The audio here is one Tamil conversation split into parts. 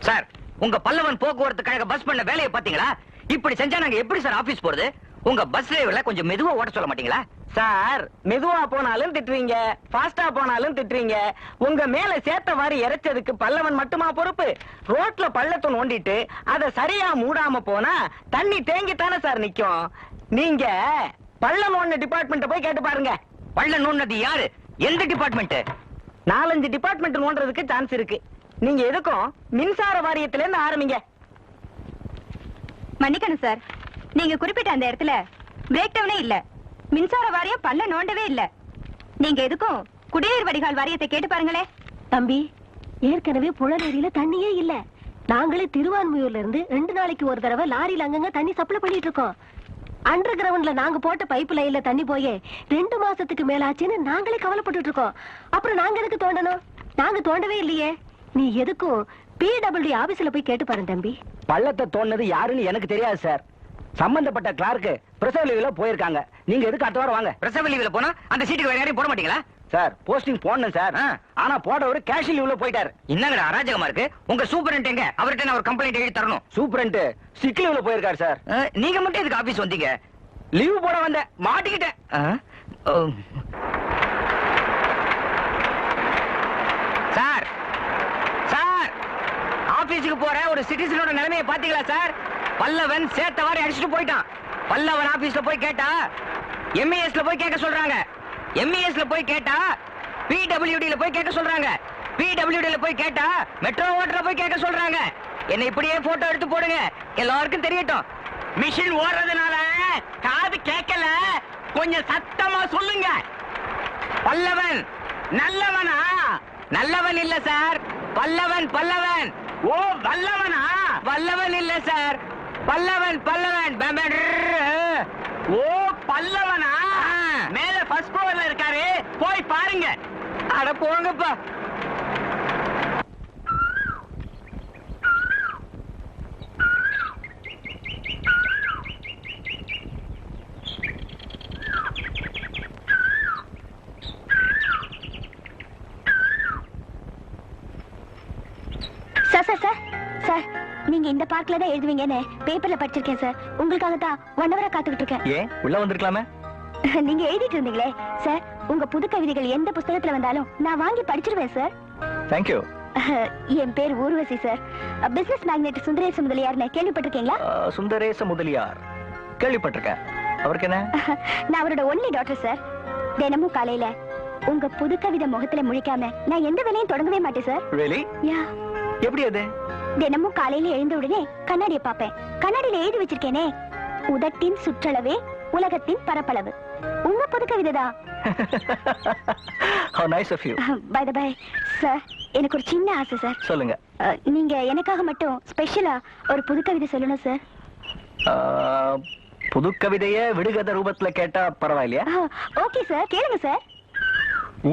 சார், உங்க பல்லவன் போக்குவரத்து கழக பஸ் பண்ண வேலையை பாத்தீங்களா? இப்படி செஞ்சா நாங்க எப்படி சார் ஆபீஸ் போறது? உங்க பஸ் டிரைவர்ல கொஞ்சம் மெதுவா ஓட்ட சொல்ல மாட்டீங்களா? சார், மெதுவா போனாலும் திட்டுறீங்க, ஃபாஸ்டா போனாலும் திட்டுறீங்க. உங்க மேல சேத்த வாரி இறைச்சதுக்கு பல்லவன் மட்டுமா பொறுப்பு? ரோட்ல பள்ளத்தை நோண்டிட்டு அதை சரியா மூடாம போனா தண்ணி தேங்கித்தானே சார் நிக்கும். நீங்க பள்ளம் நோண்ட டிபார்ட்மெண்ட் போய் கேட்டு பாருங்க. பள்ளம் நோண்டது யாரு? எந்த டிபார்ட்மெண்ட்? 4-5 டிபார்ட்மெண்ட் நோண்டறதுக்கு சான்ஸ் இருக்கு. நீங்க எதுக்கும் மின்சார வாரியத்துல இருந்து ஆரம்பிங்க. மன்னிக்கணும் சார், நீங்க குறிப்பிட்ட அந்த இடத்துல பிரேக் டவுனே இல்ல, மின்சார வாரியம் பல்ல நோண்டவே இல்ல. நீங்க எதுக்கும் குடிநீர் வடிகால் வாரியத்தை கேட்டு பாருங்களே. தம்பி, ஏற்கனவே புழநேரியில தண்ணியே இல்ல. நாங்களே திருவான்மையூர்ல இருந்து 2 நாளைக்கு ஒரு தடவை லாரியில அங்கங்க தண்ணி சப்ளை பண்ணிட்டு இருக்கோம். அண்டர் கிரவுண்ட்ல நாங்க போட்ட பைப் லைன்ல தண்ணி போயே 2 மாசத்துக்கு மேல ஆச்சுன்னு நாங்களே கவலைப்பட்டு இருக்கோம். அப்புறம் நாங்க எதுக்கு தோண்டணும்? நாங்க தோண்டவே இல்லையே. நீ எதுக்கும் PWD ஆபீஸ்ல போய் கேட்டு பாருங்க தம்பி. பள்ளத்தை தோண்டது யாருன்னு எனக்கு தெரியாது சார். சம்பந்தப்பட்ட கிளார்க்கு பிரசவ லீவ்ல போயிருக்காங்க. நீங்க எதுக்கு அடுத்த வாரம் வாங்க. பிரசவ லீவ்ல போனா அந்த சீட்டுக்கு வேற யாரையும் போட மாட்டீங்களா? சார், போஸ்டிங் போடணும் சார். ஆனா போடவரு கேஷுவல் லீவ்ல போயிட்டாரு. என்னங்கடா அராஜகமா இருக்கு? உங்க சூப்பரண்ட் எங்க? அவர்கிட்ட நான் ஒரு கம்ப்ளைண்ட் எழுதி தரணும். சூப்பரண்ட் சிக் லீவ்ல போயிருக்காரு சார். நீங்க மட்டும் எதுக்கு ஆபீஸ் வந்தீங்க? லீவ் போட வந்த மாட்டிக்கிட்டேன். சார், சார், ஆபீஸுக்கு போற ஒரு சிட்டிசனோட நிலைமையை பாத்தீங்களா சார்? பல்லவன் சேத்தவாரி அடிச்சுட்டு போயிட்டான். பல்லவன் ஆபீஸ்ல போய் கேட்டா MES ல போய் கேட்க சொல்றாங்க. MES ல போய் கேட்டா PWD ல போய் கேட்க சொல்றாங்க. PWD ல போய் கேட்டா மெட்ரோ ஓட்டர்ல போய் கேட்க சொல்றாங்க. என்ன இப்படியே போட்டோ எடுத்து போடுங்க, எல்லாருக்கும் தெரியட்டும். மிஷின் ஓடுறதுனால காது கேட்கல, கொஞ்சம் சத்தமா சொல்லுங்க. பல்லவன் நல்லவனா? நல்லவன் இல்ல சார், பல்லவன். பல்லவன். ஓ, வல்லவனா? வல்லவன் இல்ல சார், பல்லவன். பல்லவன். ஓ, பல்லவனா? மேல ஃபர்ஸ்ட் ஃப்ளோர்ல இருக்காரு, போய் பாருங்க. அட போங்கப்பா. சார், நீங்க இந்த பார்க்ல தான் எழுதுவீங்கன்னு பேப்பர்ல படிச்சிருக்கேன் சார். உங்களுக்காக தான் 1 ஹவரா காத்துக்கிட்டு இருக்கேன். ஏன் உள்ள வந்திருக்கலாமே? நீங்க எழுதிட்டு இருந்தீங்களே சார். உங்க புது கவிதைகள் எந்த புத்தகத்துல வந்தாலும் நான் வாங்கி படிச்சிருவேன் சார். Thank you. என் பேர் Urvashi sir. Business magnate Sundaresa முதலியார்னு கேள்விப்பட்டிருக்கீங்களா? சுந்தரேச முதலியார் கேள்விப்பட்டிருக்கேன். அவருக்கு என்ன? நான் அவரோட ஒன்லி டாட்டர் சார். தினமும் காலையில உங்க புது கவிதை முகத்துல முழிக்காம நான் எந்த வேலையும் தொடங்கவே மாட்டேன் சார். Really? யா. எப்படி அது? தினமும் காலையில எழுந்த உடனே கண்ணாடியை பாப்பேன். கண்ணாடியில எழுதி வச்சிருக்கேனே, உதட்டின் சுற்றளவே உலகத்தின் பரப்பளவு. உங்க புது கவிதைதான். How nice of you. By the by, sir, எனக்கு ஒரு சின்ன ஆசை சார். சொல்லுங்க. நீங்க எனக்காக மட்டும் ஸ்பெஷலா ஒரு புது கவிதை சொல்லணும் சார். புது கவிதைய விடுகதை ரூபத்துல கேட்டா பரவாயில்லையா? ஓகே சார், கேளுங்க சார்.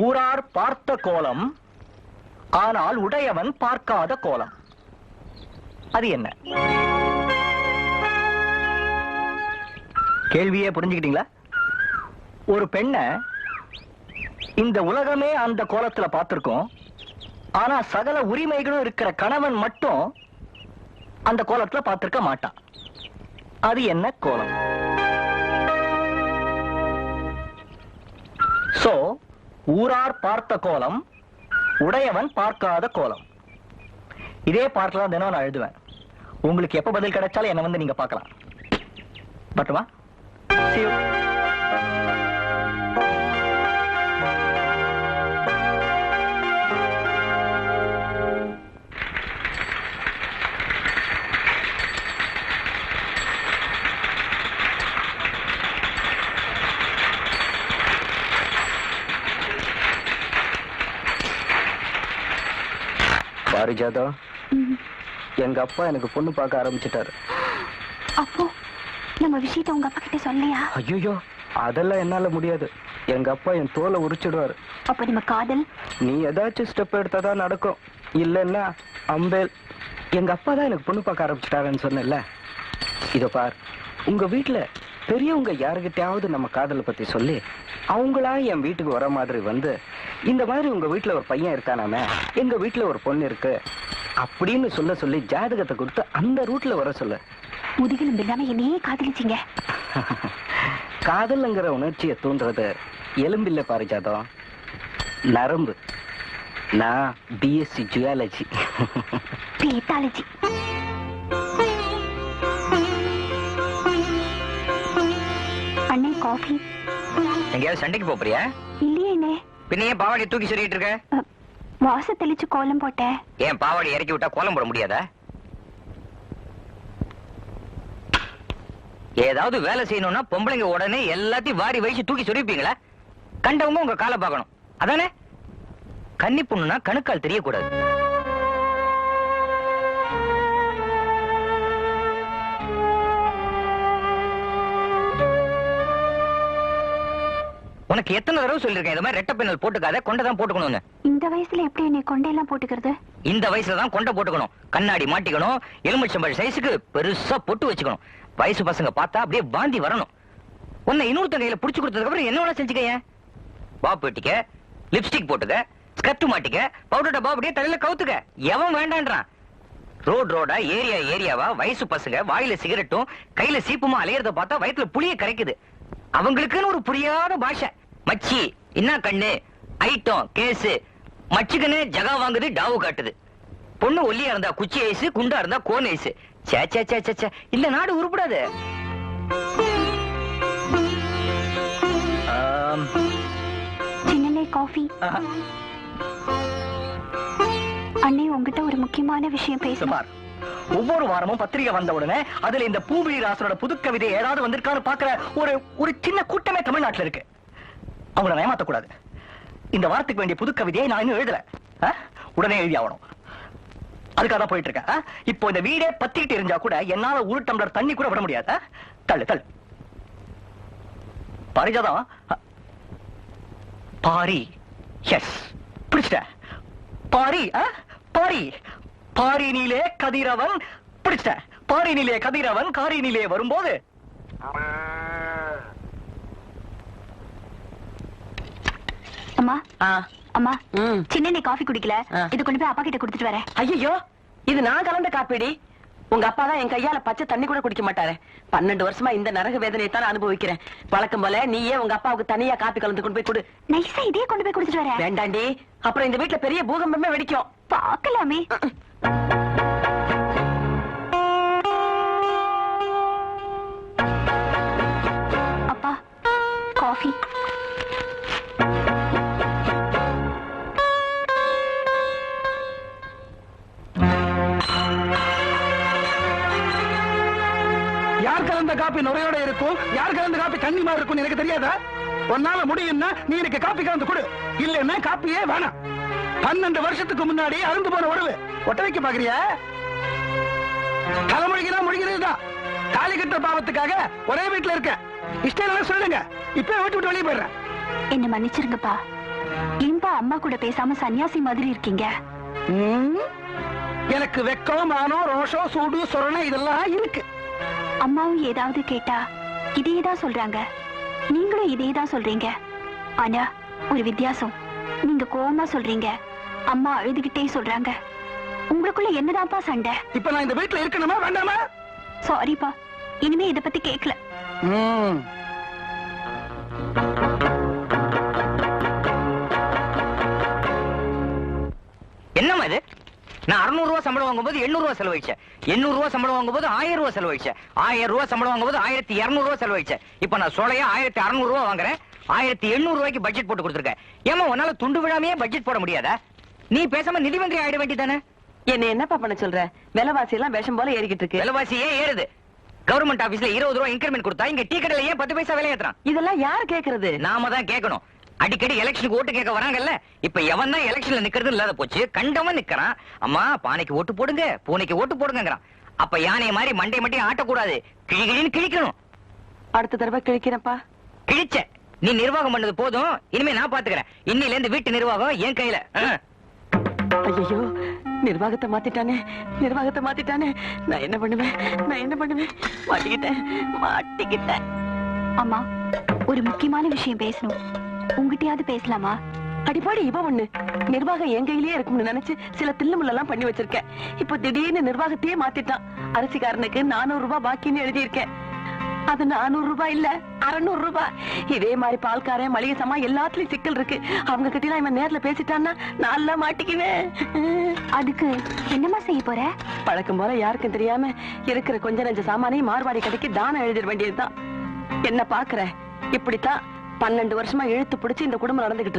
ஊரார் பார்த்த கோலம், ஆனால் உடையவன் பார்க்காத கோலம். அது என்ன? கேள்வியே புரிஞ்சுக்கிட்டீங்களா? ஒரு பெண்ணை இந்த உலகமே அந்த கோலத்துல பார்த்திருக்கோம். ஆனா சகல உரிமைகளும் இருக்கிற கணவன் மட்டும் அந்த கோலத்துல பார்த்திருக்க மாட்டான். அது என்ன கோலம்? சோ, ஊரார் பார்த்த கோலம், உடையவன் பார்க்காத கோலம். இதே பாட்டுல தான் தினம் நான் எழுதுவேன். உங்களுக்கு எப்ப பதில் கிடைச்சாலும் என்ன வந்து நீங்க பார்க்கலாம். பட்டுமா? See you. பாரிஜாதா, எங்க அப்பா எனக்கு பொண்ணு பார்க்க ஆரம்பிச்சிட்டாரு. அப்போ நம்ம விஷயத்தை உங்க அப்பா கிட்ட சொல்லையா? ஐயோ, அதெல்லாம் என்னால முடியாது. எங்க அப்பா என் தோலை உரிச்சிடுவாரு. அப்ப நம்ம காதல்? நீ ஏதாச்சும் ஸ்டெப் எடுத்தாதான் நடக்கும், இல்லன்னா அம்பேல். எங்க அப்பா தான் எனக்கு பொண்ணு பார்க்க ஆரம்பிச்சிட்டாருன்னு சொன்னேன்ல. இத பார், உங்க வீட்டுல பெரியவங்க யாருகிட்டயாவது நம்ம காதலை பத்தி சொல்லி அவங்களா என் வீட்டுக்கு வர மாதிரி வந்து இந்த மாதிரி உங்க வீட்டுல ஒரு பையன் இருக்கானாமே, எங்க வீட்டுல ஒரு பொண்ணு இருக்கு அப்படின்னு சொல்ல சொல்லி ஜாதகத்தை கொடுத்து அந்த ரூட்ல வர சொல்ல. முதுகிலும் இல்லாம என்னையே காதலிச்சீங்க. காதல்ங்கிற உணர்ச்சியை தூண்டுறது எலும்பில்ல பாரிஜாதம், நரம்பு. நான் பிஎஸ்சி ஜியாலஜி. பேத்தாலஜி. அண்ணே காஃபி. எங்கேயாவது சண்டைக்கு போறியா? இல்லையே அண்ணே. பின்ன ஏன் பாவாடி தூக்கி சொல்லிட்டு இருக்க? வாச தெளிச்சு கோலம் போட்டேன். ஏன் பாவாடி இறக்கி விட்டா கோலம் போட முடியாதா? ஏதாவது வேலை செய்யணும்னா பொம்பளைங்க உடனே எல்லாத்தையும் வாரி வயசு தூக்கி சொல்லிப்பீங்களா? கண்டவங்க உங்க காலை பார்க்கணும், அதானே? கன்னி பொண்ணுனா கணுக்கால் தெரியக்கூடாது. உனக்கு எத்தனை தடவை சொல்லிருக்கேன் இந்த மாதிரி ரெட்டை பின்னல் போட்டுக்காத, கொண்டதான் போட்டுக்கணும்னு. இந்த வயசுல எப்படி என்னை கொண்டையெல்லாம் போட்டுக்கிறது? இந்த வயசுல தான் கொண்டை போட்டுக்கணும், கண்ணாடி மாட்டிக்கணும், எலுமிச்சம்பழ சைஸுக்கு பெருசா பொட்டு வச்சுக்கணும். வயசு பசங்க பார்த்தா அப்படியே பாந்தி வரணும். உன்னை இன்னொருத்த கையில புடிச்சு கொடுத்ததுக்கு அப்புறம் என்ன வேணா செஞ்சுக்க. பாப் வெட்டிக்க, லிப்ஸ்டிக் போட்டுக்க, ஸ்கர்ட் மாட்டிக்க, பவுடர் டப்பா அப்படியே தலையில கவுத்துக்க. எவன் வேண்டான்றான்? ரோட் ரோடா, ஏரியா ஏரியாவா வயசு பசங்க வாயில சிகரெட்டும் கையில சீப்புமா அலையறத பார்த்தா வயித்துல புளிய கரைக்குது. அவங்களுக்குன்னு ஒரு புரியாத பாஷை. மச்சி, என்ன கண்ணு, ஐட்டம், கேசு, மச்சுக்கன்னு ஜகா வாங்குது, டாவு காட்டுது. பொண்ணு ஒல்லியா இருந்தா குச்சி ஐசு, குண்டா இருந்தா கோன் ஐசு. சே சே சே சே, இந்த நாடு உருப்படாது. சின்னலே காஃபி. அண்ணே உங்ககிட்ட ஒரு முக்கியமான விஷயம் பேசணும். ஒவ்வொரு வாரமும் பத்திரிகை வந்த உடனே அதுல இந்த பூமிலி ராசனோட புது கவிதை ஏதாவது வந்திருக்கான்னு பாக்குற ஒரு சின்ன கூட்டமே தமிழ்நாட்டுல இருக்கு. அவங்கள ஏமாத்த கூடாது. இந்த வாரத்துக்கு வேண்டிய புது கவிதையை நான் இன்னும் எழுதல, உடனே எழுதி ஆகணும். அதுக்காக தான் போயிட்டு இருக்கேன். இப்போ இந்த வீடே பத்திக்கிட்டு இருந்தா கூட என்னால ஒரு டம்ளர் தண்ணி கூட விட முடியாது. தள்ளு தள்ளு. பாரிஜாதம், பாரி. எஸ், பிடிச்சிட்ட. பாரி, பாரி. பாரினிலே கதிரவன். பிடிச்சிட்ட. பாரினிலே கதிரவன் காரினிலே வரும்போது அம்மா, அம்மா, சின்ன காஃபி குடிக்கல, இது கொண்டு போய் அப்பா கிட்ட கொடுத்துட்டு வரேன். ஐயோ, இது நான் கலந்த காப்பிடி. உங்க அப்பா தான் என் கையால பச்சை தண்ணி கூட குடிக்க மாட்டாரு. 12 வருஷமா இந்த நரக வேதனையை தான் அனுபவிக்கிறேன். வழக்கம் போல நீயே உங்க அப்பாவுக்கு தனியா காப்பி கலந்து கொண்டு போய் கொடு. நைஸா இதே கொண்டு போய் கொடுத்துட்டு வரேன். வேண்டாண்டி, அப்புறம் இந்த வீட்டுல பெரிய பூகம்பமே வெடிக்கும். பாக்கலாமே. அப்பா, காஃபி. யார் கலந்த காப்பி நுரையோட இருக்கும், யார் கலந்த காப்பி தண்ணி மாதிரி இருக்கும் எனக்கு தெரியாதா? உன்னால முடியும்னா நீ எனக்கு காப்பி கலந்து கொடு, இல்லன்னா காப்பியே வேணாம். 12 வருஷத்துக்கு முன்னாடி அருந்து போன உறவு ஒட்ட வைக்க பாக்குறியா? தலைமொழிகிறா மொழிகிறதுதான். தாலி கட்டுற பாவத்துக்காக ஒரே வீட்டுல இருக்க. இஷ்டம் சொல்லுங்க, இப்ப வீட்டு விட்டு வெளியே போயிடுறேன். என்ன மன்னிச்சிருங்கப்பா. ஏன்பா அம்மா கூட பேசாம சன்னியாசி மாதிரி இருக்கீங்க? எனக்கு வெக்கம், மானம், ரோஷம், சூடு, சொரணை இதெல்லாம் இருக்கு. அம்மாவும் ஏதாவது கேட்டா இதேதான் சொல்றாங்க, நீங்களும் இதேதான் சொல்றீங்க. ஆனா ஒரு வித்தியாசம், நீங்க கோவமா சொல்றீங்க, அம்மா அழுதுகிட்டே சொல்றாங்க. உங்களுக்குள்ள என்னதான்ப்பா சண்டை? இப்ப நான் இந்த வீட்டுல இருக்கணுமா வேண்டாமா? சாரிப்பா, இனிமே இத பத்தி கேட்கல. என்னமா இது? நான் 600 ரூபாய் சம்பளம் வாங்கும்போது 800 ரூபாய் செலவழிச்சேன். 800 ரூபாய் சம்பளம் வாங்கும்போது 1000 ரூபாய் செலவழிச்சேன். 1000 ரூபாய் சம்பளம் வாங்கும்போது 1200 ரூபாய் செலவழிச்சேன். இப்ப நான் சோலையா 1600 ரூபாய் வாங்குறேன். 1800 ரூபாய்க்கு பட்ஜெட் போட்டு கொடுத்துருக்கேன். ஏமா உன்னால துண்டு விழாமையே பட்ஜெட் போட முடியாதா? நீ பேசாம நிதி மந்திரி ஆயிட வேண்டியதானே? என்ன என்னப்பா பண்ண சொல்ற? விலைவாசி எல்லாம் விஷம் போல ஏறிக்கிட்டு இருக்கு. விலைவாசி ஏன் ஏறுது? கவர்மெண்ட் ஆபீஸ்ல 20 ரூபாய் இன்கிரிமெண்ட் கொடுத்தா இங்க டீ கடையில ஏன் 10 பைசா விலை ஏத்துறான்? இதெல்லாம் யாரு கேக்குறது? நாம தான் கேட்கணும். அடிக்கடி எலெக்ஷனுக்கு ஓட்டு கேட்க வராங்கல்ல, இப்ப எவன் தான் எலெக்ஷன்ல நிக்கிறது இல்லாத போச்சு. கண்டவன் நிக்கிறான். அம்மா பானைக்கு ஓட்டு போடுங்க, பூனைக்கு ஓட்டு போடுங்கிறான். அப்ப யானை மாதிரி மண்டை மட்டும் ஆட்டக்கூடாது, கிழிகிழின்னு கிழிக்கணும். அடுத்த தடவை கிழிக்கிறப்பா. கிழிச்ச நீ நிர்வாகம் பண்ணது போதும், இனிமே நான் பாத்துக்கிறேன். இன்னில இருந்து வீட்டு நிர்வாகம் என் கையில. ஐயோ, நிர்வாகத்தை மாத்திட்டானே, நிர்வாகத்தை மாத்திட்டானே. நான் என்ன பண்ணுவேன், நான் என்ன பண்ணுவேன்? மாட்டிக்கிட்டேன், மாட்டிக்கிட்டேன். அம்மா, ஒரு முக்கியமான விஷயம் பேசணும். உங்ககிட்டயாவது பேசலாமா? அடிப்பாடி இவ ஒண்ணு நிர்வாகம் என் கையிலேயே இருக்கும்னு நினைச்சு சில தில்லுமுள்ளெல்லாம் பண்ணி வச்சிருக்கேன். இப்போ திடீர்னு நிர்வாகத்தையே மாத்திட்டான். அரிசிக்காரனுக்கு 400 ரூபாய் பாக்கின்னு எழுதியிருக்கேன். அது 400 ரூபாய் இல்ல 600 ரூபாய். இதே மாதிரி பால்காரன் மளிகை சாமா எல்லாத்துலயும் சிக்கல் இருக்கு. அவங்க கிட்ட இவன் நேர்ல பேசிட்டான்னா நல்லா மாட்டிக்குவேன். அதுக்கு என்னம்மா செய்ய போற? பழக்கம் போல யாருக்கும் தெரியாம இருக்கிற கொஞ்ச நஞ்ச சாமானையும் மார்வாடி கடைக்கு தானம் எழுதிட வேண்டியதுதான். என்ன பாக்குற? இப்படித்தான் 12 வருஷமா இழுத்து பிடிச்சு இந்த குடும்பம் நடந்துகிட்டு